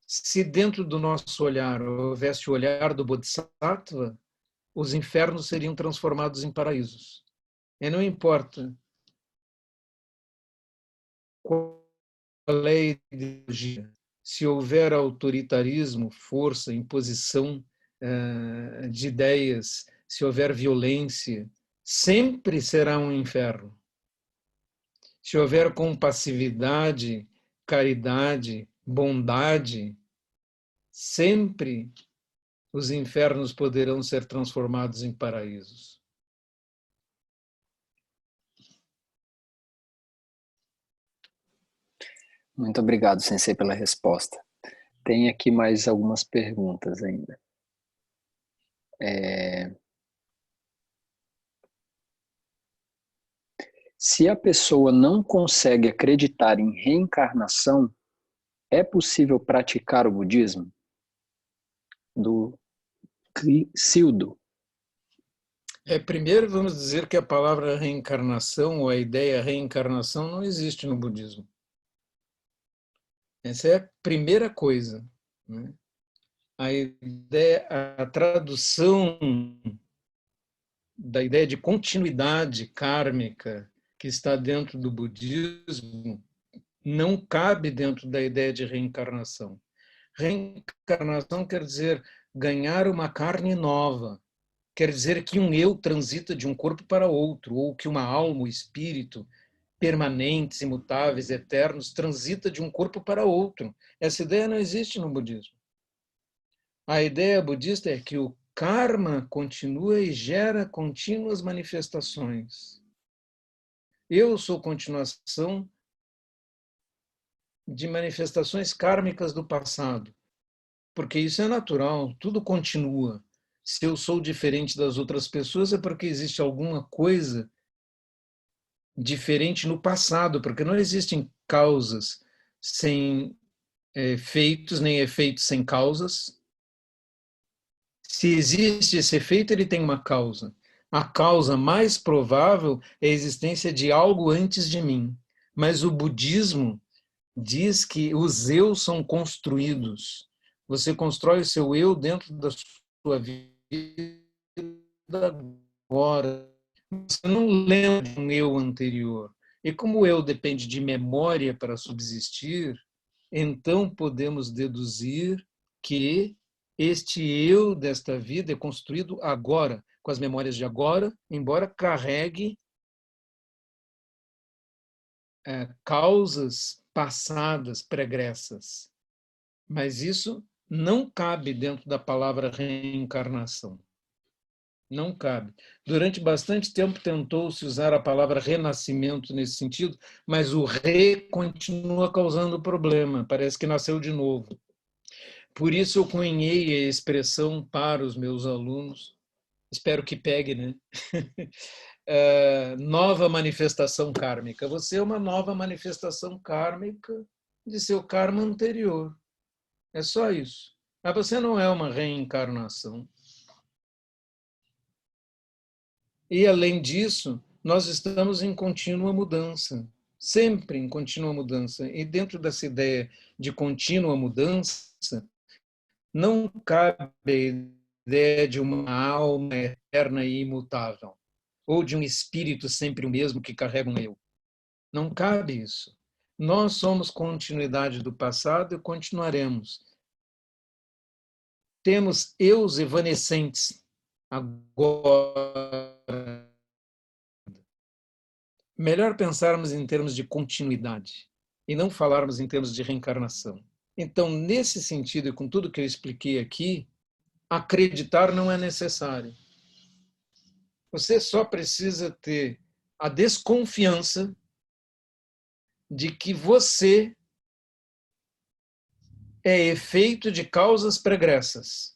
Se dentro do nosso olhar houvesse o olhar do Bodhisattva, os infernos seriam transformados em paraísos. E não importa qual é a ideologia, se houver autoritarismo, força, imposição de ideias, se houver violência, sempre será um inferno. Se houver compassividade, caridade, bondade, sempre os infernos poderão ser transformados em paraísos. Muito obrigado, Sensei, pela resposta. Tem aqui mais algumas perguntas ainda. Se a pessoa não consegue acreditar em reencarnação, é possível praticar o budismo? Do Cildo. Primeiro, vamos dizer que a palavra reencarnação ou a ideia reencarnação não existe no budismo. Essa é a primeira coisa, né? A tradução da ideia de continuidade kármica que está dentro do budismo não cabe dentro da ideia de reencarnação. Reencarnação quer dizer ganhar uma carne nova, quer dizer que um eu transita de um corpo para outro, ou que uma alma, o espírito, permanentes, imutáveis, eternos, transita de um corpo para outro. Essa ideia não existe no budismo. A ideia budista é que o karma continua e gera contínuas manifestações. Eu sou continuação de manifestações kármicas do passado, porque isso é natural, tudo continua. Se eu sou diferente das outras pessoas é porque existe alguma coisa diferente no passado, porque não existem causas sem efeitos, nem efeitos sem causas. Se existe esse efeito, ele tem uma causa. A causa mais provável é a existência de algo antes de mim. Mas o budismo diz que os eus são construídos. Você constrói o seu eu dentro da sua vida agora. Você não lembra de um eu anterior. E como o eu depende de memória para subsistir, então podemos deduzir que este eu desta vida é construído agora, com as memórias de agora, embora carregue causas passadas, pregressas. Mas isso não cabe dentro da palavra reencarnação. Não cabe. Durante bastante tempo tentou-se usar a palavra renascimento nesse sentido, mas o re continua causando problema, parece que nasceu de novo. Por isso eu cunhei a expressão para os meus alunos, espero que pegue, né? Nova manifestação kármica. Você é uma nova manifestação kármica de seu karma anterior. É só isso. Mas você não é uma reencarnação. E, além disso, nós estamos em contínua mudança, sempre em contínua mudança. E dentro dessa ideia de contínua mudança, não cabe a ideia de uma alma eterna e imutável, ou de um espírito sempre o mesmo que carrega um eu. Não cabe isso. Nós somos continuidade do passado e continuaremos. Temos eus evanescentes agora. Melhor pensarmos em termos de continuidade e não falarmos em termos de reencarnação. Então, nesse sentido, e com tudo que eu expliquei aqui, acreditar não é necessário. Você só precisa ter a desconfiança de que você é efeito de causas pregressas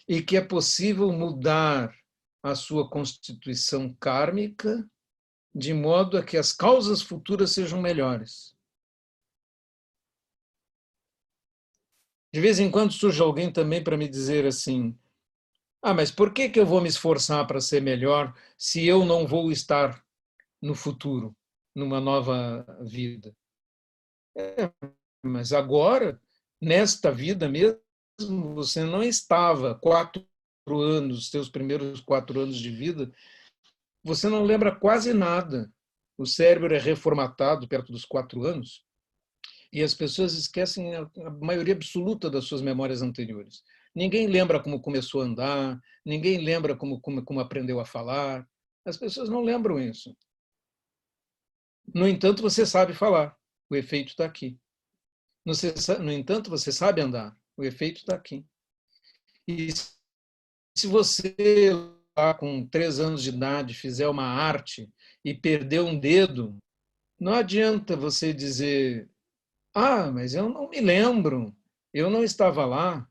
e que é possível mudar a sua constituição kármica de modo a que as causas futuras sejam melhores. De vez em quando surge alguém também para me dizer assim: mas por que eu vou me esforçar para ser melhor se eu não vou estar no futuro, numa nova vida? Mas agora, nesta vida mesmo, você não estava 4 anos, seus primeiros 4 anos de vida, você não lembra quase nada. O cérebro é reformatado perto dos 4 anos e as pessoas esquecem a maioria absoluta das suas memórias anteriores. Ninguém lembra como começou a andar, ninguém lembra como aprendeu a falar. As pessoas não lembram isso. No entanto, você sabe falar. O efeito está aqui. No entanto, você sabe andar. O efeito está aqui. E se você, lá com 3 anos de idade, fizer uma arte e perder um dedo, não adianta você dizer: mas eu não me lembro, eu não estava lá,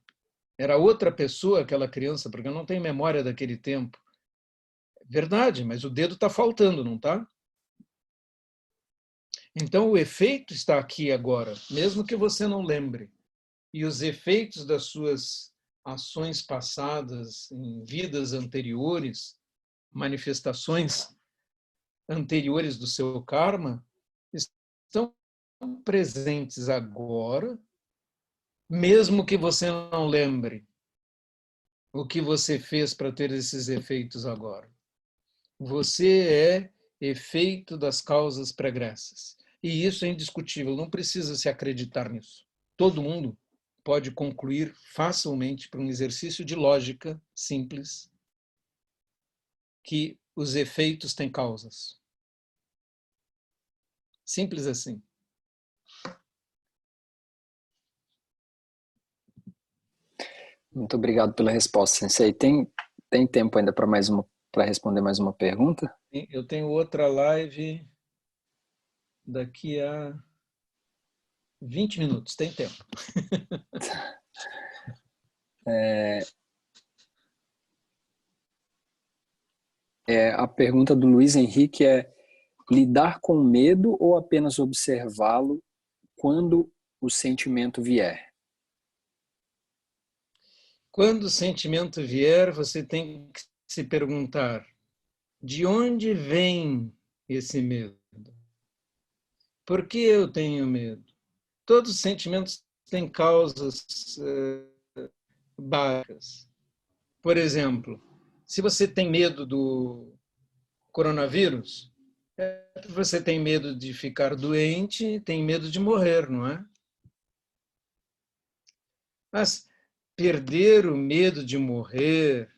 era outra pessoa aquela criança, porque eu não tenho memória daquele tempo. Verdade, mas o dedo está faltando, não está? Então o efeito está aqui agora, mesmo que você não lembre. E os efeitos das suas ações passadas, em vidas anteriores, manifestações anteriores do seu karma, estão presentes agora, mesmo que você não lembre o que você fez para ter esses efeitos agora. Você é efeito das causas pregressas. E isso é indiscutível, não precisa se acreditar nisso. Todo mundo pode concluir facilmente, por um exercício de lógica simples, que os efeitos têm causas. Simples assim. Muito obrigado pela resposta, Sensei. Tem tempo ainda para responder mais uma pergunta? Eu tenho outra live daqui a 20 minutos, tem tempo. A pergunta do Luiz Henrique é: lidar com medo ou apenas observá-lo quando o sentimento vier? Quando o sentimento vier, você tem que se perguntar: de onde vem esse medo? Por que eu tenho medo? Todos os sentimentos têm causas básicas. Por exemplo, se você tem medo do coronavírus, você tem medo de ficar doente, tem medo de morrer, não é? Mas perder o medo de morrer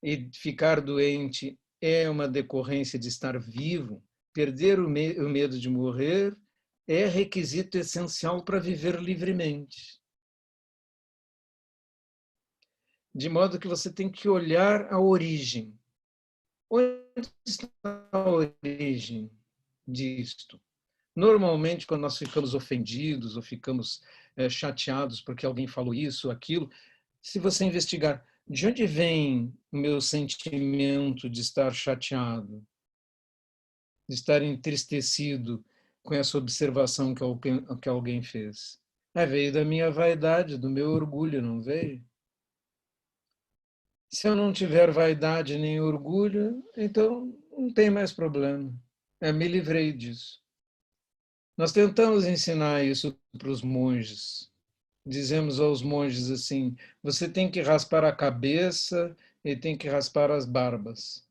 e ficar doente é uma decorrência de estar vivo. Perder o medo de morrer é requisito essencial para viver livremente. de modo que você tem que olhar a origem. Onde está a origem disto? Normalmente, quando nós ficamos ofendidos ou ficamos chateados porque alguém falou isso ou aquilo, se você investigar de onde vem o meu sentimento de estar chateado, de estar entristecido com essa observação que alguém fez, veio da minha vaidade, do meu orgulho, não veio? Se eu não tiver vaidade nem orgulho, então não tem mais problema. Eu me livrei disso. Nós tentamos ensinar isso para os monges. Dizemos aos monges assim: você tem que raspar a cabeça e tem que raspar as barbas.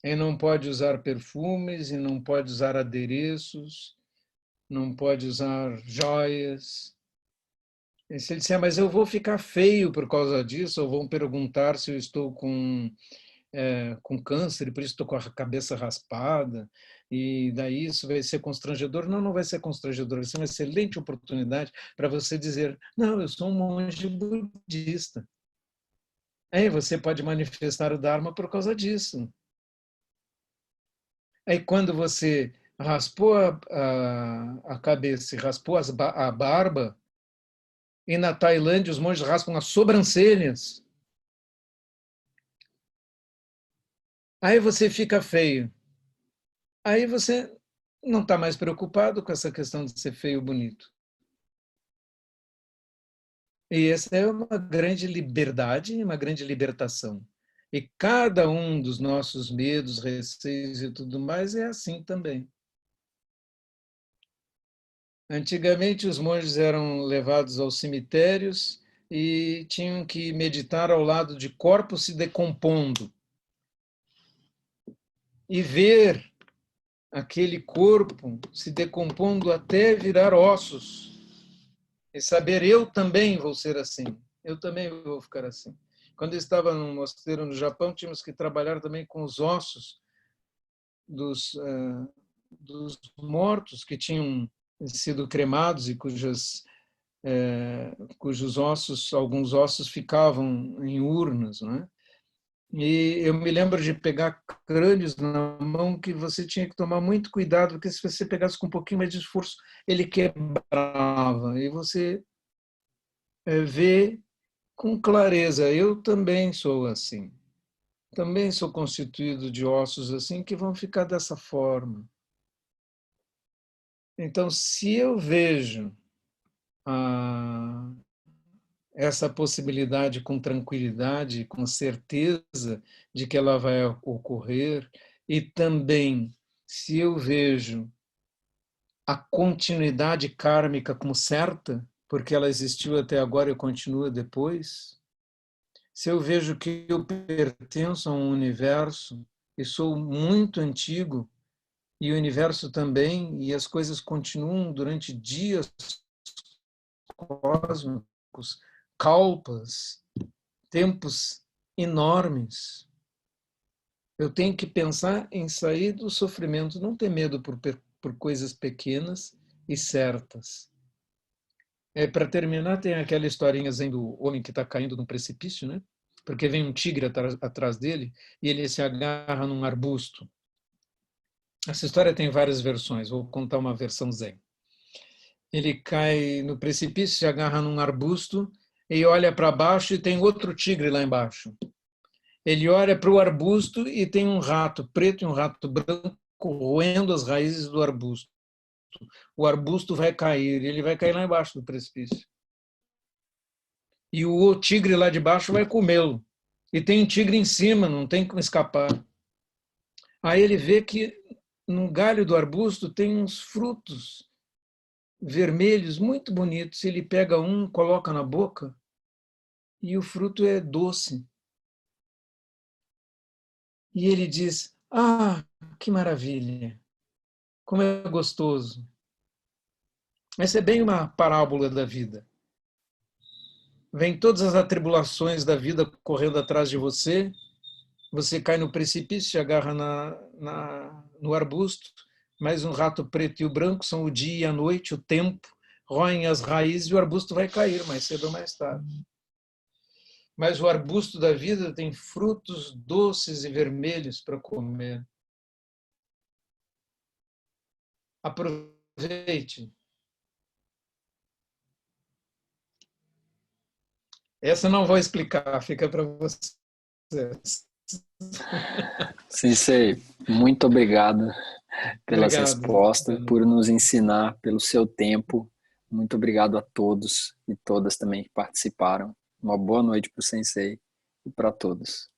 E não pode usar perfumes, e não pode usar adereços, não pode usar joias. E se ele disser, mas eu vou ficar feio por causa disso, ou vão perguntar se eu estou com câncer e por isso estou com a cabeça raspada, e daí isso vai ser constrangedor. Não, não vai ser constrangedor, vai ser uma excelente oportunidade para você dizer, não, eu sou um monge budista. Aí você pode manifestar o Dharma por causa disso. Aí quando você raspou a cabeça e raspou a barba, e na Tailândia os monges raspam as sobrancelhas, aí você fica feio. Aí você não está mais preocupado com essa questão de ser feio ou bonito. E essa é uma grande liberdade e uma grande libertação. E cada um dos nossos medos, receios e tudo mais é assim também. Antigamente, os monges eram levados aos cemitérios e tinham que meditar ao lado de corpos se decompondo e ver aquele corpo se decompondo até virar ossos. E saber, eu também vou ser assim, eu também vou ficar assim. Quando eu estava num mosteiro no Japão, tínhamos que trabalhar também com os ossos dos mortos que tinham sido cremados e cujos ossos, alguns ossos ficavam em urnas, não é? E eu me lembro de pegar crânios na mão que você tinha que tomar muito cuidado, porque se você pegasse com um pouquinho mais de esforço, ele quebrava. E você vê com clareza, eu também sou assim. Também sou constituído de ossos assim que vão ficar dessa forma. Então, se eu vejo essa possibilidade com tranquilidade, com certeza de que ela vai ocorrer, e também se eu vejo a continuidade kármica como certa, porque ela existiu até agora e continua depois, se eu vejo que eu pertenço a um universo e sou muito antigo, e o universo também, e as coisas continuam durante dias cósmicos, kalpas, tempos enormes. Eu tenho que pensar em sair do sofrimento, não ter medo por coisas pequenas e certas. Para terminar, tem aquela historinha do homem que está caindo num precipício, né? Porque vem um tigre atrás dele e ele se agarra num arbusto. Essa história tem várias versões, vou contar uma versão zen. Ele cai no precipício, se agarra num arbusto e olha para baixo e tem outro tigre lá embaixo. Ele olha para o arbusto e tem um rato preto e um rato branco roendo as raízes do arbusto. O arbusto vai cair, ele vai cair lá embaixo do precipício. E o tigre lá de baixo vai comê-lo. E tem um tigre em cima, não tem como escapar. Aí ele vê que no galho do arbusto tem uns frutos vermelhos muito bonitos. Ele pega um, coloca na boca e o fruto é doce. E ele diz, que maravilha, como é gostoso. Essa é bem uma parábola da vida. Vem todas as atribulações da vida correndo atrás de você, você cai no precipício, se agarra no arbusto, mas um rato preto e o branco são o dia e a noite, o tempo, roem as raízes e o arbusto vai cair mais cedo ou mais tarde. mas o arbusto da vida tem frutos doces e vermelhos para comer. Aproveite. Essa eu não vou explicar, fica para vocês. Sensei, muito obrigado pelas Obrigado. respostas, por nos ensinar, pelo seu tempo. Muito obrigado a todos e todas também que participaram. Uma boa noite para o Sensei e para todos.